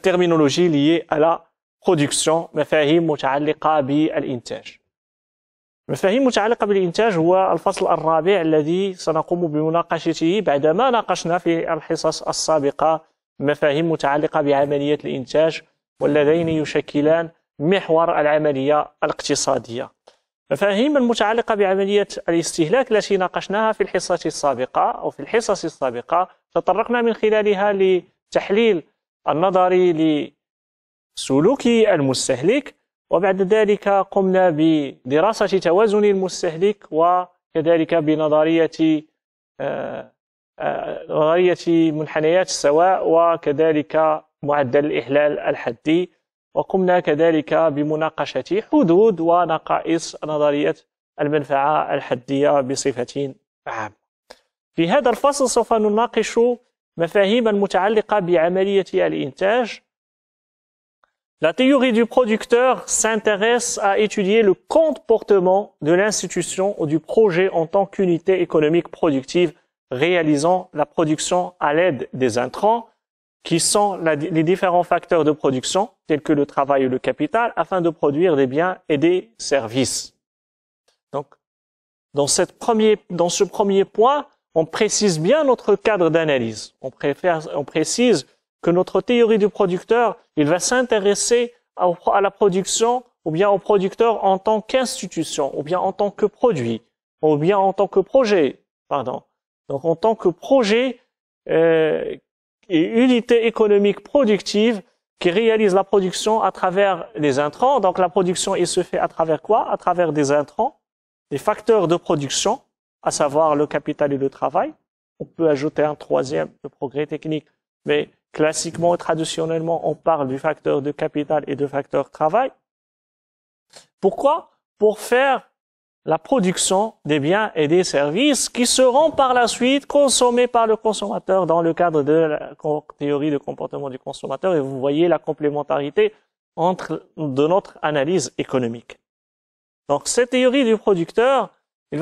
terminologie liée à la production مفاهيم متعلقة بالإنتاج. مفاهيم متعلقة بالإنتاج هو الفصل الرابع الذي سنقوم بمناقشته بعدما ناقشنا في الحصص السابقة مفاهيم متعلقة بعملية الإنتاج واللذين يشكلان محور العملية الاقتصادية. مفاهيم المتعلقة بعملية الاستهلاك التي ناقشناها في الحصة السابقة أو في الحصص السابقة تطرقنا من خلالها لتحليل النظري لسلوك المستهلك، وبعد ذلك قمنا بدراسة توازن المستهلك وكذلك بنظرية منحنيات السواء وكذلك معدل الإحلال الحدي، وقمنا كذلك بمناقشة حدود ونقائص نظرية المنفعة الحدية بصفة عامة. في هذا الفصل سوف نناقش مفاهيما متعلقة بعملية الإنتاج. La théorie du producteur s'intéresse à étudier le comportement de l'institution ou du projet en tant qu'unité économique productive réalisant la production à l'aide des intrants, qui sont les différents facteurs de production, tels que le travail ou le capital, afin de produire des biens et des services. Donc, dans ce premier point, on précise bien notre cadre d'analyse. On précise que notre théorie du producteur, il va s'intéresser à la production ou bien au producteur en tant qu'institution, ou bien en tant que produit, ou bien en tant que projet, pardon. Donc, en tant que projet et unité économique productive qui réalise la production à travers les intrants. Donc, la production, il se fait à travers quoi? À travers des intrants, des facteurs de production, à savoir le capital et le travail. On peut ajouter un troisième, le progrès technique, mais classiquement et traditionnellement, on parle du facteur de capital et de facteur travail. Pourquoi? Pour faire la production des biens et des services qui seront par la suite consommés par le consommateur dans le cadre de la théorie de comportement du consommateur. Et vous voyez la complémentarité de notre analyse économique. Donc, cette théorie du producteur, il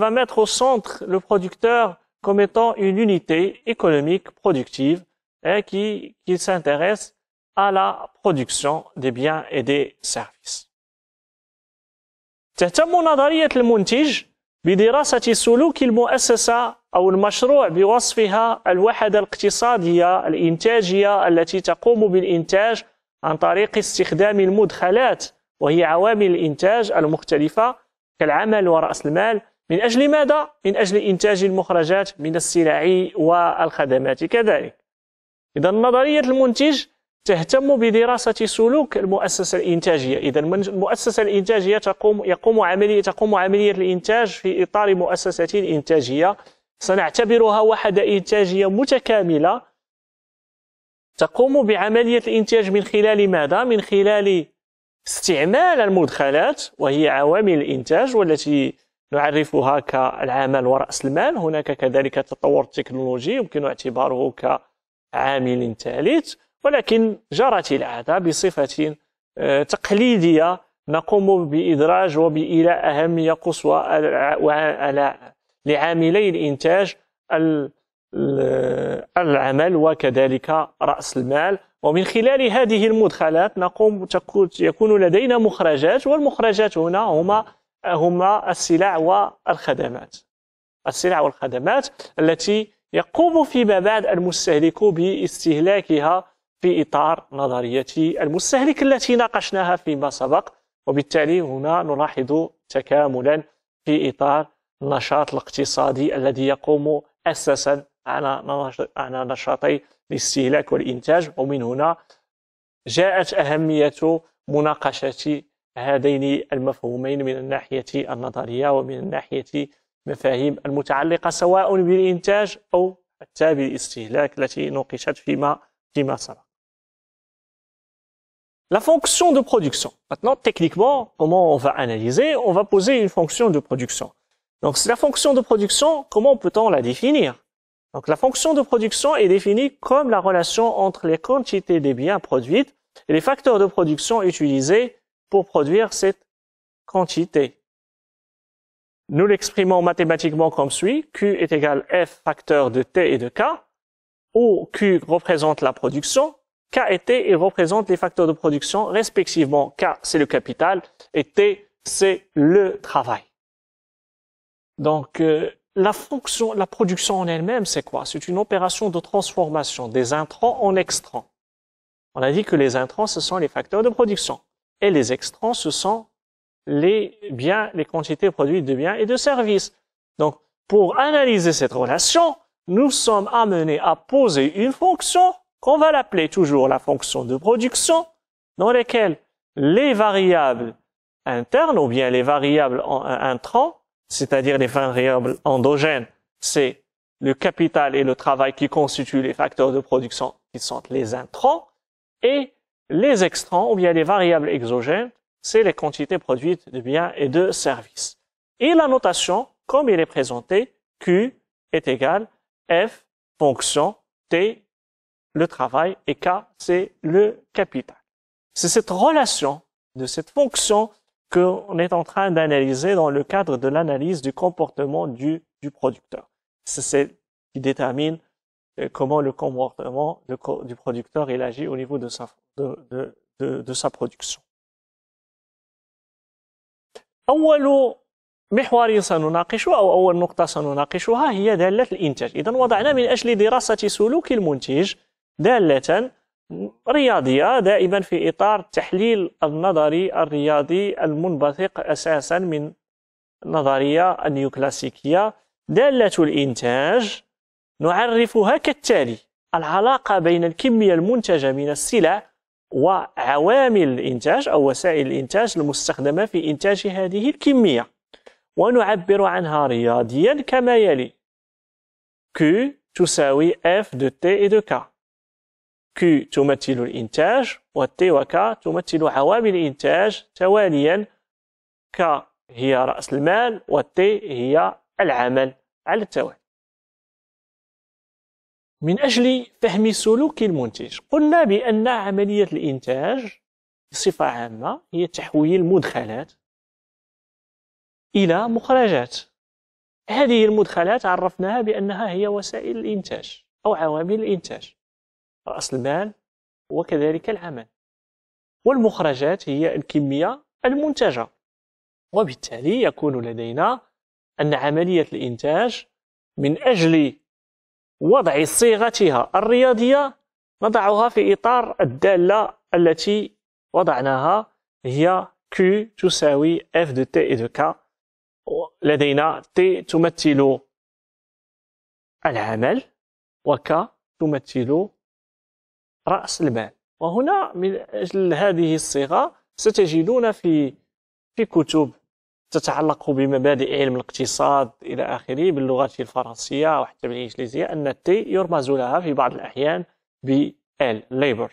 va mettre au centre le producteur comme étant une unité économique productive et qui s'intéresse à la production des biens et des services. تهتم نظرية المنتج بدراسة سلوك المؤسسة أو المشروع بوصفها الوحدة الاقتصادية الإنتاجية التي تقوم بالإنتاج عن طريق استخدام المدخلات وهي عوامل الإنتاج المختلفة كالعمل ورأس المال. من أجل ماذا؟ من أجل إنتاج المخرجات من السلع والخدمات كذلك. إذا نظرية المنتج تهتم بدراسة سلوك المؤسسة الإنتاجية. إذا المؤسسة الإنتاجية تقوم عملية الإنتاج في إطار مؤسسة إنتاجية. سنعتبرها وحدة إنتاجية متكاملة تقوم بعملية الإنتاج من خلال ماذا؟ من خلال استعمال المدخلات وهي عوامل الإنتاج والتي نعرفها كالعمل ورأس المال. هناك كذلك تطور التكنولوجي يمكن اعتباره كعامل ثالث، ولكن جرت العادة بصفة تقليدية نقوم بإدراج وبإيلاء أهمية قصوى لعاملي الإنتاج العمل وكذلك رأس المال. ومن خلال هذه المدخلات يكون لدينا مخرجات، والمخرجات هنا هما السلع والخدمات. السلع والخدمات التي يقوم فيما بعد المستهلك باستهلاكها في إطار نظرية المستهلك التي ناقشناها فيما سبق. وبالتالي هنا نلاحظ تكاملا في إطار النشاط الاقتصادي الذي يقوم أساسا على نشاطي الاستهلاك والإنتاج. ومن هنا جاءت أهمية مناقشة هذين المفهومين من الناحية النظرية ومن الناحية مفاهيم المتعلقة سواء بالإنتاج أو حتى بالاستهلاك التي ناقشت فيما سبق. La fonction de production. Maintenant, techniquement, comment on va analyser? On va poser une fonction de production. Donc, la fonction de production, comment peut-on la définir? Donc, la fonction de production est définie comme la relation entre les quantités des biens produites et les facteurs de production utilisés pour produire cette quantité. Nous l'exprimons mathématiquement comme suit. Q est égal F facteur de T et de K, où Q représente la production, K et T, ils représentent les facteurs de production respectivement. K, c'est le capital et T, c'est le travail. Donc, la production en elle-même, c'est quoi? C'est une opération de transformation des intrants en extrants. On a dit que les intrants, ce sont les facteurs de production. Et les extrants, ce sont les biens, les quantités produites de biens et de services. Donc, pour analyser cette relation, nous sommes amenés à poser une fonction qu'on va l'appeler toujours la fonction de production, dans laquelle les variables internes ou bien les variables intrants, c'est-à-dire les variables endogènes, c'est le capital et le travail qui constituent les facteurs de production qui sont les intrants, et les extrants ou bien les variables exogènes, c'est les quantités produites de biens et de services. Et la notation, comme il est présenté, Q est égal F fonction T, le travail, et K, c'est le capital. C'est cette relation de cette fonction qu'on est en train d'analyser dans le cadre de l'analyse du comportement du producteur. C'est ce qui détermine comment le comportement du producteur il agit au niveau de sa production. أول محور سنناقشه أو أول نقطة سنناقشها هي دالة الإنتاج. إذا وضعنا من أجل دراسة سلوك المنتج دالة رياضية دائما في إطار التحليل النظري الرياضي المنبثق أساسا من النظرية النيوكلاسيكية. دالة الإنتاج نعرفها كالتالي: العلاقة بين الكمية المنتجة من السلع وعوامل الإنتاج أو وسائل الإنتاج المستخدمة في إنتاج هذه الكمية، ونعبر عنها رياضيا كما يلي: Q تساوي F de T et de K. Q تمثل الإنتاج و T و K تمثل عوامل الإنتاج تواليا. K هي رأس المال و T هي العمل على التوالي. من أجل فهم سلوك المنتج قلنا بأن عملية الإنتاج بصفة عامة هي تحويل مدخلات إلى مخرجات. هذه المدخلات عرفناها بأنها هي وسائل الإنتاج أو عوامل الإنتاج، رأس المال وكذلك العمل، والمخرجات هي الكمية المنتجة. وبالتالي يكون لدينا أن عملية الإنتاج من أجل وضع صيغتها الرياضية نضعها في إطار الدالة التي وضعناها هي Q تساوي F de T et de K. لدينا T تمثل العمل و K تمثل رأس المال. وهنا من أجل هذه الصيغة ستجدون في كتب تتعلق بمبادئ علم الاقتصاد إلى آخره باللغة الفرنسية وحتى بالإنجليزية أن الT يرمز لها في بعض الأحيان ب L labor،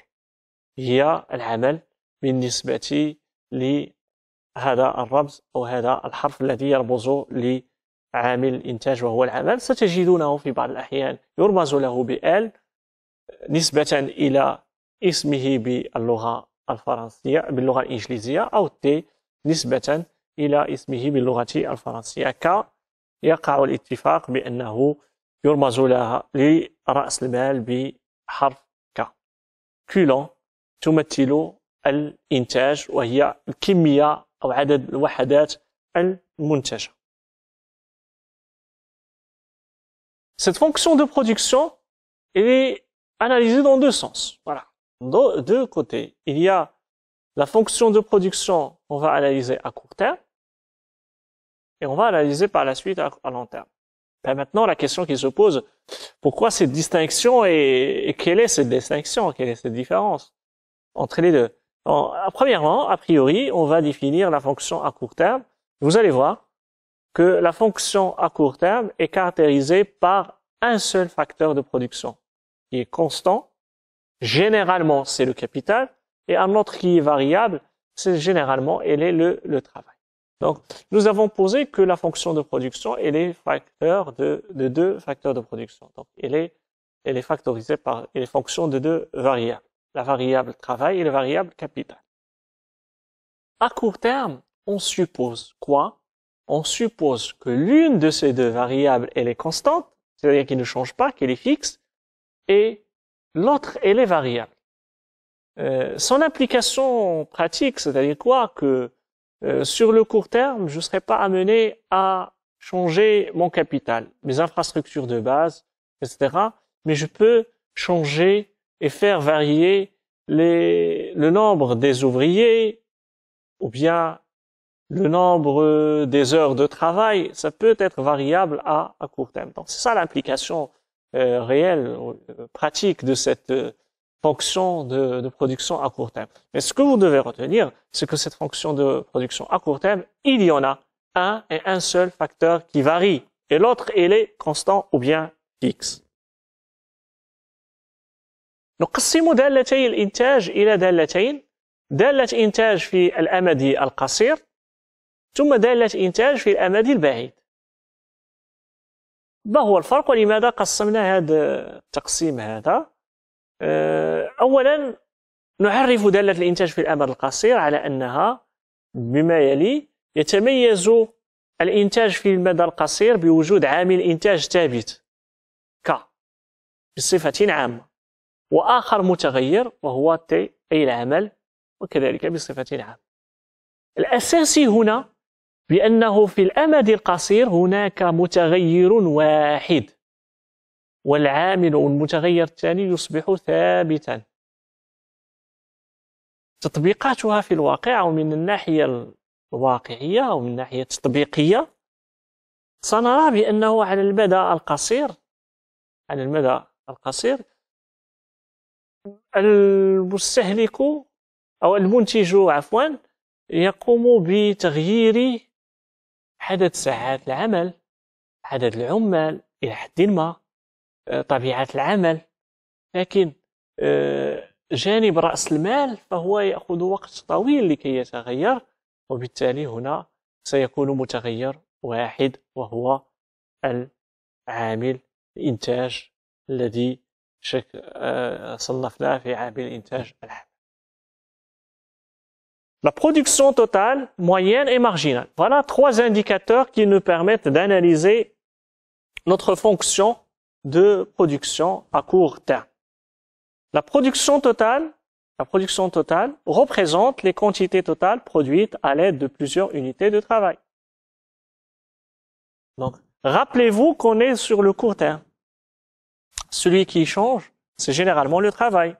هي العمل بالنسبة لهذا الرمز أو هذا الحرف الذي يرمز لعامل الإنتاج وهو العمل. ستجدونه في بعض الأحيان يرمز له ب L نسبة إلى اسمه باللغة الفرنسية باللغة الإنجليزية، أو T نسبة إلى اسمه باللغة الفرنسية. ك يقع الاتفاق بأنه يرمز لها لرأس المال بحرف ك. كولون تمثل الإنتاج وهي الكمية أو عدد الوحدات المنتجة. Cette fonction de production est analysée dans deux sens. Voilà, de deux côtés. Il y a la fonction de production qu'on va analyser à court terme et on va analyser par la suite à long terme. Ben maintenant, la question qui se pose, pourquoi cette distinction et quelle est cette distinction, quelle est cette différence entre les deux? Premièrement, a priori, on va définir la fonction à court terme. Vous allez voir que la fonction à court terme est caractérisée par un seul facteur de production qui est constant. Généralement, c'est le capital. Et un autre qui est variable, c'est généralement, elle est le travail. Donc, nous avons posé que la fonction de production, elle est facteur de deux facteurs de production. Donc, elle est factorisée par, elle est fonction de deux variables. La variable travail et la variable capital. À court terme, on suppose quoi? On suppose que l'une de ces deux variables, elle est constante, c'est-à-dire qu'elle ne change pas, qu'elle est fixe, et l'autre, elle est variable. Son application pratique, c'est-à-dire quoi? Que sur le court terme, je ne serai pas amené à changer mon capital, mes infrastructures de base, etc. Mais je peux changer et faire varier le nombre des ouvriers ou bien le nombre des heures de travail. Ça peut être variable à court terme. Donc c'est ça l'application réelle, pratique de cette fonction de production à court terme. Mais ce que vous devez retenir, c'est que cette fonction de production à court terme, il y en a un et un seul facteur qui varie, et l'autre, il est constant ou bien fixe. نقسم دالتي الإنتاج إلى دالتين، دالة إنتاج في الأمد القصير ثم دالة إنتاج في الأمد البعيد. ما هو الفرق ولماذا قسمنا هذا التقسيم هذا؟ أولا نعرف دالة الإنتاج في الأمد القصير على أنها بما يلي: يتميز الإنتاج في المدى القصير بوجود عامل إنتاج ثابت ك بصفة عامة، وآخر متغير وهو T أي العمل، وكذلك بصفة عامة. الأساسي هنا بأنه في الأمد القصير هناك متغير واحد، والعامل والمتغير الثاني يصبح ثابتا. تطبيقاتها في الواقع ومن الناحية الواقعية أو من الناحية التطبيقية سنرى بأنه على المدى القصير المستهلك أو المنتج يقوم بتغيير عدد ساعات العمل، عدد العمال إلى حد ما، طبيعة العمل، لكن جانب رأس المال فهو يأخذ وقت طويل لكي يتغير، وبالتالي هنا سيكون متغير واحد وهو العامل الإنتاج الذي صنفناه في عامل الإنتاج الحاد. La production totale, moyenne et marginale. Voilà trois indicateurs qui nous permettent d'analyser notre fonction de production à court terme. La production totale représente les quantités totales produites à l'aide de plusieurs unités de travail. Donc, rappelez-vous qu'on est sur le court terme. Celui qui change, c'est généralement le travail.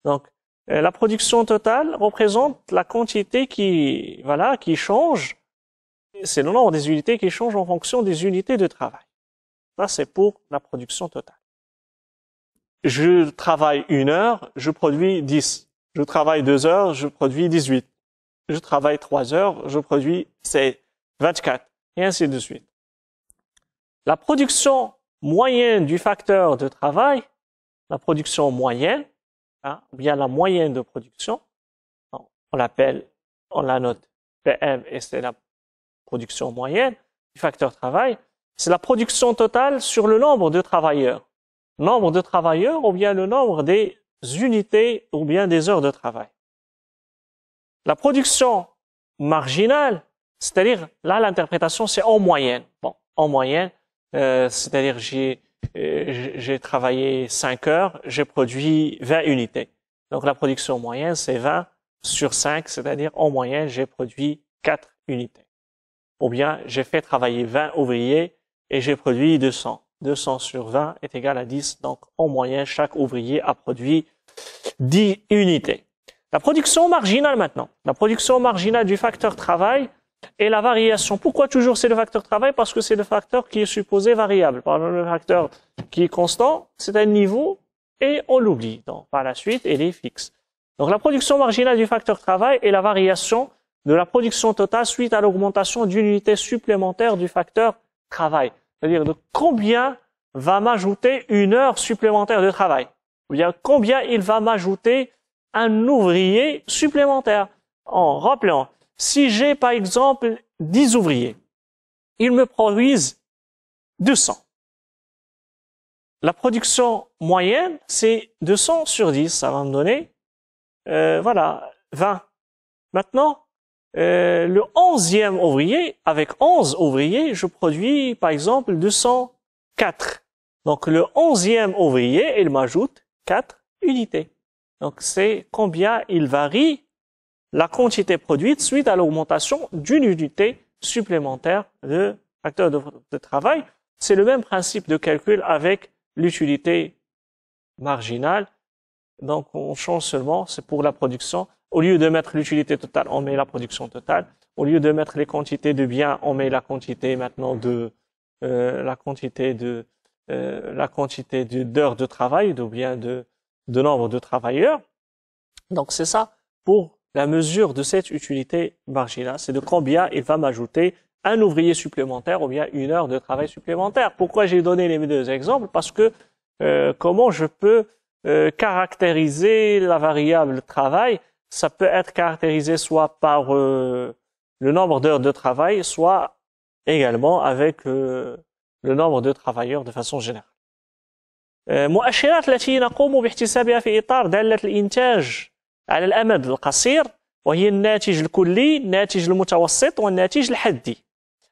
Donc, la production totale représente la quantité qui change. C'est le nombre des unités qui changent en fonction des unités de travail. Ça, c'est pour la production totale. Je travaille 1 heure, je produis 10. Je travaille 2 heures, je produis 18. Je travaille 3 heures, je produis 24. Et ainsi de suite. La production moyenne du facteur de travail, la production moyenne, ou bien la moyenne de production, on la note PM et c'est la production moyenne du facteur travail, c'est la production totale sur le nombre de travailleurs. Nombre de travailleurs ou bien le nombre des unités ou bien des heures de travail. La production marginale, c'est-à-dire là l'interprétation c'est en moyenne. Bon, en moyenne, c'est-à-dire j'ai travaillé 5 heures, j'ai produit 20 unités. Donc la production moyenne c'est 20 sur 5, c'est-à-dire en moyenne j'ai produit 4 unités. Ou bien j'ai fait travailler 20 ouvriers et j'ai produit 200. 200 sur 20 est égal à 10, donc en moyenne chaque ouvrier a produit 10 unités. La production marginale maintenant. La production marginale du facteur travail et la variation. Pourquoi toujours c'est le facteur travail? Parce que c'est le facteur qui est supposé variable. Par exemple, le facteur qui est constant, c'est un niveau et on l'oublie. Donc par la suite, il est fixe. Donc la production marginale du facteur travail et la variation de la production totale suite à l'augmentation d'une unité supplémentaire du facteur travail. C'est-à-dire de combien va m'ajouter 1 heure supplémentaire de travail. Ou bien combien il va m'ajouter un ouvrier supplémentaire. En rappelant, si j'ai par exemple 10 ouvriers, ils me produisent 200. La production moyenne, c'est 200 sur 10, ça va me donner, 20. Maintenant, le 11e ouvrier, avec 11 ouvriers, je produis par exemple 204. Donc le 11e ouvrier, il m'ajoute 4 unités. Donc, c'est combien il varie la quantité produite suite à l'augmentation d'une unité supplémentaire de facteur de travail. C'est le même principe de calcul avec l'utilité marginale. Donc, on change seulement, c'est pour la production. Au lieu de mettre l'utilité totale, on met la production totale. Au lieu de mettre les quantités de biens, on met la quantité maintenant de la quantité d'heures de travail, ou bien de nombre de travailleurs. Donc, c'est ça pour la mesure de cette utilité marginale. C'est de combien il va m'ajouter un ouvrier supplémentaire ou bien une heure de travail supplémentaire. Pourquoi j'ai donné les deux exemples? Parce que comment je peux caractériser la variable travail? Ça peut être caractérisé soit par le nombre d'heures de travail, soit également avec le nombre de travailleurs de façon générale. مؤشرات التي نقوم باحتسابها في إطار دالة الإنتاج على الأمد القصير وهي الناتج الكلي، الناتج المتوسط والناتج الحدي.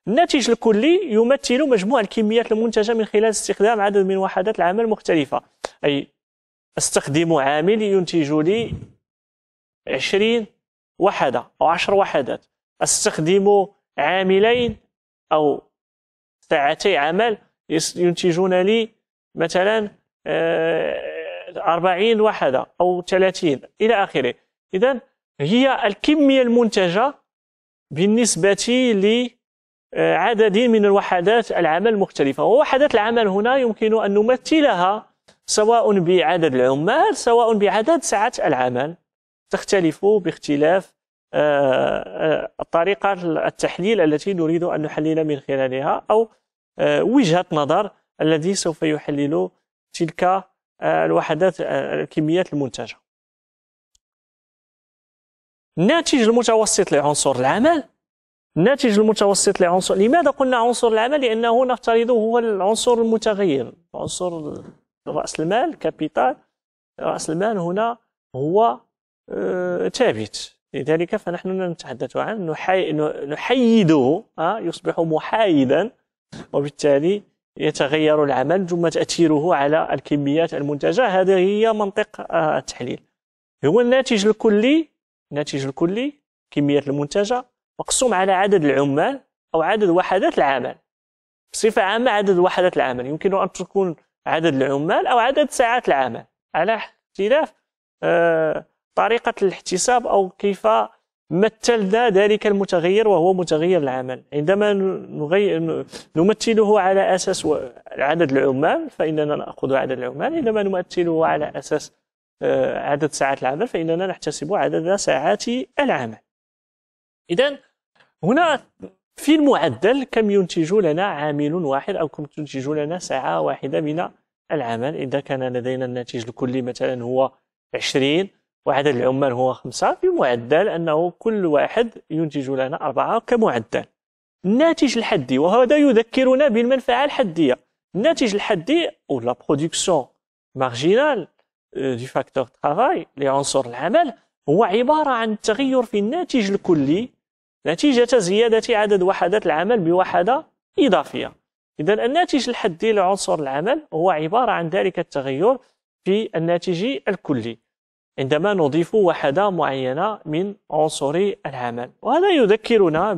الناتج الكلي يمثل مجموع الكميات المنتجة من خلال استخدام عدد من وحدات العمل المختلفة. أي استخدم عامل ينتج لي 20 وحدة أو 10 وحدات، استخدم عاملين أو ساعتي عمل ينتجون لي مثلا 40 وحدة أو 30 إلى آخره. إذن هي الكمية المنتجة بالنسبة لعدد من الوحدات العمل المختلفة. ووحدات العمل هنا يمكن أن نمثلها سواء بعدد العمال سواء بعدد ساعات العمل، تختلف باختلاف طريقة التحليل التي نريد أن نحلل من خلالها أو وجهة نظر الذي سوف يحلل تلك الوحدات الكميات المنتجة. الناتج المتوسط لعنصر العمل. الناتج المتوسط لعنصر، لماذا قلنا عنصر العمل؟ لأنه نفترضه هو العنصر المتغير، عنصر رأس المال كابيتال. رأس المال هنا هو ثابت، لذلك فنحن نتحدث عن نحيده، يصبح محايدا، وبالتالي يتغير العمل ثم تأثيره على الكميات المنتجة. هذه هي منطق التحليل. هو الناتج الكلي، الناتج الكلي كميات المنتجة مقسوم على عدد العمال أو عدد وحدات العمل. بصفة عامة عدد وحدات العمل يمكن أن تكون عدد العمال أو عدد ساعات العمل على اختلاف طريقة الاحتساب أو كيف مثلنا ذلك المتغير وهو متغير العمل. عندما نمثله على أساس عدد العمال فإننا نأخذ عدد العمال، عندما نمثله على أساس عدد ساعات العمل فإننا نحتسب عدد ساعات العمل. إذن هنا في المعدل كم ينتج لنا عامل واحد أو كم تنتج لنا ساعة واحدة من العمل. إذا كان لدينا الناتج الكلي مثلا هو 20 وعدد العمال هو 5، في معدل أنه كل واحد ينتج لنا 4 كمعدل. الناتج الحدي، وهذا يذكرنا بالمنفعة الحدية. الناتج الحدي أو la production marginale du facteur travail لعنصر العمل هو عبارة عن التغير في الناتج الكلي نتيجة زيادة عدد وحدات العمل بوحدة إضافية. إذن الناتج الحدي لعنصر العمل هو عبارة عن ذلك التغير في الناتج الكلي عندما نضيف وحدة معينة من عنصر العمل. وهذا يذكرنا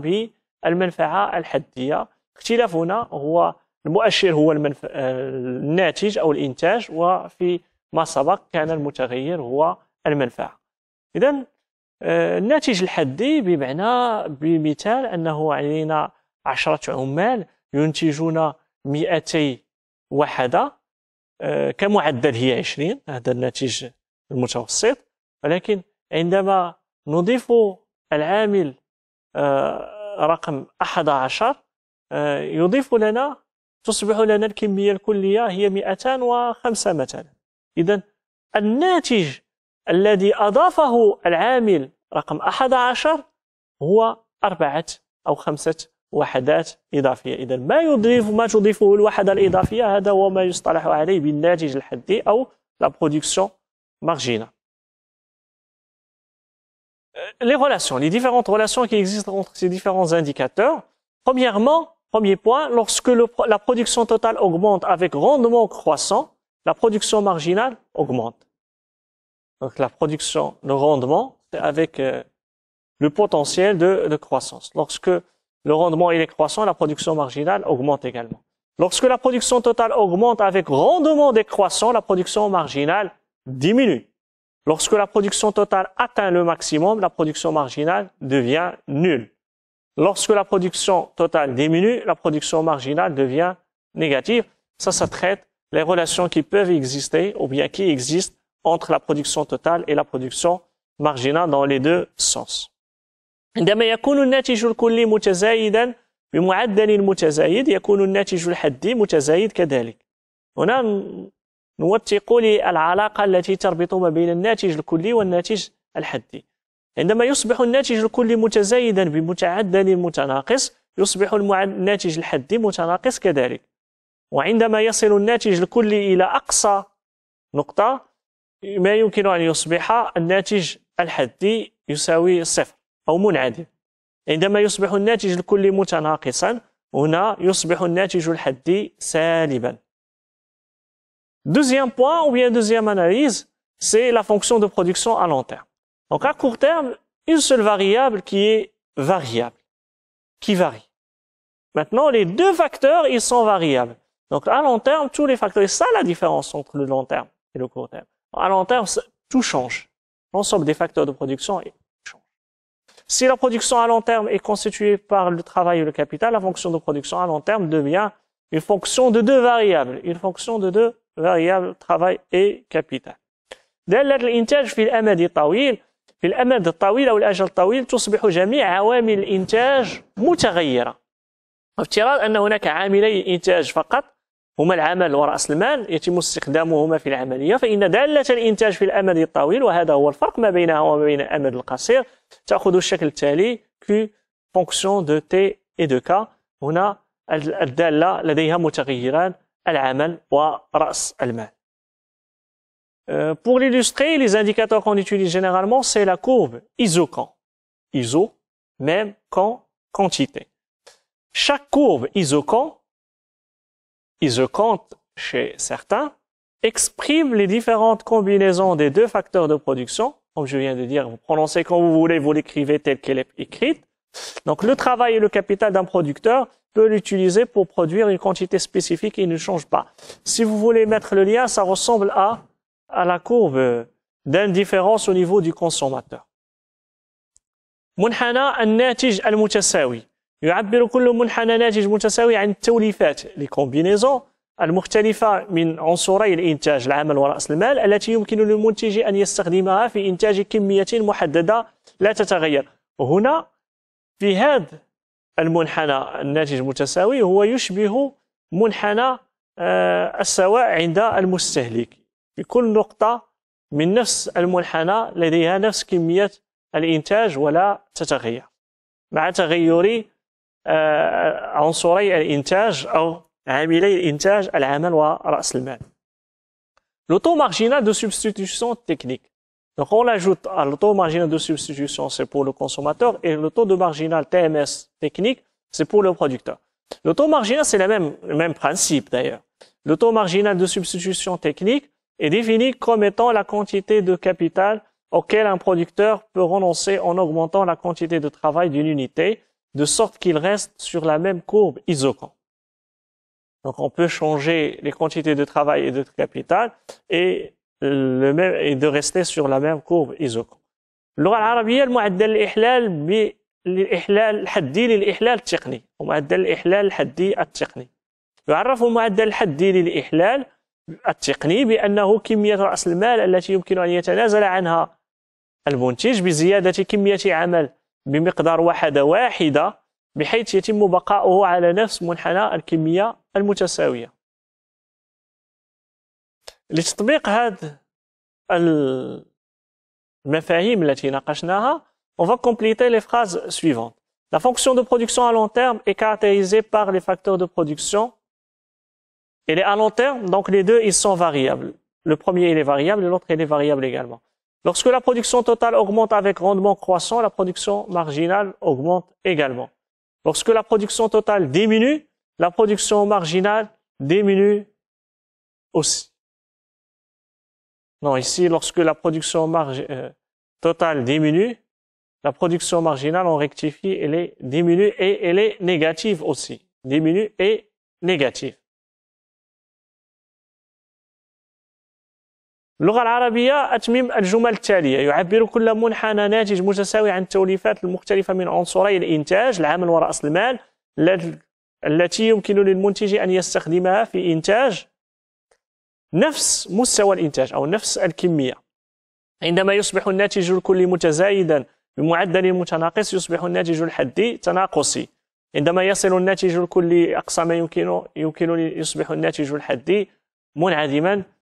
بالمنفعة الحدية. اختلافنا هو المؤشر هو الناتج أو الإنتاج، وفي ما سبق كان المتغير هو المنفعة. إذن الناتج الحدي بمثال أنه علينا 10 عمال ينتجون 200 وحدة، كمعدل هي 20، هذا الناتج المتوسط. ولكن عندما نضيف العامل رقم 11 يضيف لنا، تصبح لنا الكمية الكلية هي 205 مثلا. إذن الناتج الذي أضافه العامل رقم 11 هو 4 أو 5 وحدات إضافية. إذن ما تضيفه الوحدة الإضافية هذا هو ما يصطلح عليه بالناتج الحدي أو la production marginale. Les relations, les différentes relations qui existent entre ces différents indicateurs. Premièrement, premier point, lorsque la production totale augmente avec rendement croissant, la production marginale augmente. Donc la production, le rendement, c'est avec le potentiel de croissance. Lorsque le rendement il est croissant, la production marginale augmente également. Lorsque la production totale augmente avec rendement décroissant, la production marginale diminue. Lorsque la production totale atteint le maximum, la production marginale devient nulle. Lorsque la production totale diminue, la production marginale devient négative. Ça traite les relations qui peuvent exister ou bien qui existent entre la production totale et la production marginale dans les deux sens. عندما يكون الناتج الكلي متزايدا بمعدل متزايد يكون الناتج الحدي متزايد كذلك. هنا نوثق للعلاقة التي تربط ما بين الناتج الكلي والناتج الحدي. عندما يصبح الناتج الكلي متزايدا بمعدل متناقص يصبح الناتج الحدي متناقص كذلك. وعندما يصل الناتج الكلي إلى أقصى نقطة ما يمكن أن يصبح الناتج الحدي يساوي صفر أو منعدم. عندما يصبح الناتج الكلي متناقصا هنا يصبح الناتج الحدي سالبا. Deuxième point ou bien deuxième analyse, c'est la fonction de production à long terme. Donc à court terme, une seule variable qui est variable, qui varie. Maintenant, les deux facteurs, ils sont variables. Donc à long terme, tous les facteurs, et ça la différence entre le long terme et le court terme. À long terme, tout change. L'ensemble des facteurs de production change. Si la production à long terme est constituée par le travail et le capital, la fonction de production à long terme devient une fonction de deux variables. Une fonction de deux variables, travail et capital. دالة الإنتاج في الأمد الطويل في الأمد الطويل أو الأجل الطويل تصبح جميع عوامل الإنتاج متغيرة. افتراض أن هناك عاملي إنتاج فقط هما العمل ورأس المال يتم استخدامهما في العملية، فإن دالة الإنتاج في الأمد الطويل وهذا هو الفرق ما بينها وما بين الأمد القصير تأخذ الشكل التالي Q fonction de T et de K. هنا الدالة لديها متغيران العمل ورأس المال. Pour l'illustrer, les indicateurs qu'on utilise généralement, c'est la courbe ISO-CAN. ISO, même, CAN, quantité. Chaque courbe ISO-CAN chez certains, exprime les différentes combinaisons des deux facteurs de production. Comme je viens de dire, vous prononcez quand vous voulez, vous l'écrivez telle qu'elle est écrite. Donc le travail et le capital d'un producteur peut l'utiliser pour produire une quantité spécifique et il ne change pas. Si vous voulez mettre le lien, ça ressemble à la courbe d'indifférence au niveau du consommateur. منحنى الناتج المتساوي يعبر كل منحنى ناتج متساوي عن التوليفات les combinaisons المختلفة من عنصري الإنتاج العمل ورأس المال التي يمكن للمنتج أن يستخدمها في إنتاج كمية محددة لا تتغير. وهنا في هذا المنحنى الناتج المتساوي هو يشبه منحنى السواء عند المستهلك. في كل نقطة من نفس المنحنى لديها نفس كمية الإنتاج ولا تتغير مع تغير عنصري الإنتاج أو عاملي الإنتاج العمل ورأس المال. Le taux marginal de substitution technique. Donc on l'ajoute à le taux marginal de substitution, c'est pour le consommateur, et le taux de marginal TMS technique, c'est pour le producteur. Le taux marginal, c'est le même principe d'ailleurs. Le taux marginal de substitution technique est défini comme étant la quantité de capital auquel un producteur peut renoncer en augmentant la quantité de travail d'une unité, de sorte qu'il reste sur la même courbe ISO-CAN. Donc on peut changer les quantités de travail et de capital et de rester sur la même courbe ISO-CAN. اللغة العربية المعدل الإحلال الحدي للإحلال التقني ومعدل الإحلال الحدي التقني. يعرف المعدل الحدي للإحلال التقني بأنه كمية رأس المال التي يمكن أن يتنازل عنها المنتج بزيادة كمية عمل بمقدار وحدة واحدة بحيث يتم بقاؤه على نفس منحنى الكمية المتساوية. لتطبيق هذه المفاهيم التي ناقشناها, on va compléter les phrases suivantes. La fonction de production à long terme est caractérisée par les facteurs de production. Elle est à long terme, donc les deux, ils sont variables. Le premier, il est variable et l'autre, il est variable également. Lorsque la production totale augmente avec rendement croissant, la production marginale augmente également. Lorsque la production totale diminue, la production marginale diminue aussi. Non, ici, lorsque la production totale diminue, la production marginale, on rectifie, elle est diminue et elle est négative aussi. Diminue et négative. اللغة العربية أتمم الجمل التالية: يعبر كل منحنى ناتج متساوي عن التوليفات المختلفة من عنصري الإنتاج العامل ورأس المال التي يمكن للمنتج أن يستخدمها في إنتاج نفس مستوى الإنتاج أو نفس الكمية. عندما يصبح الناتج الكلي متزايدا بمعدل متناقص يصبح الناتج الحدي تناقصي. عندما يصل الناتج الكلي أقصى ما يمكن يصبح الناتج الحدي منعدما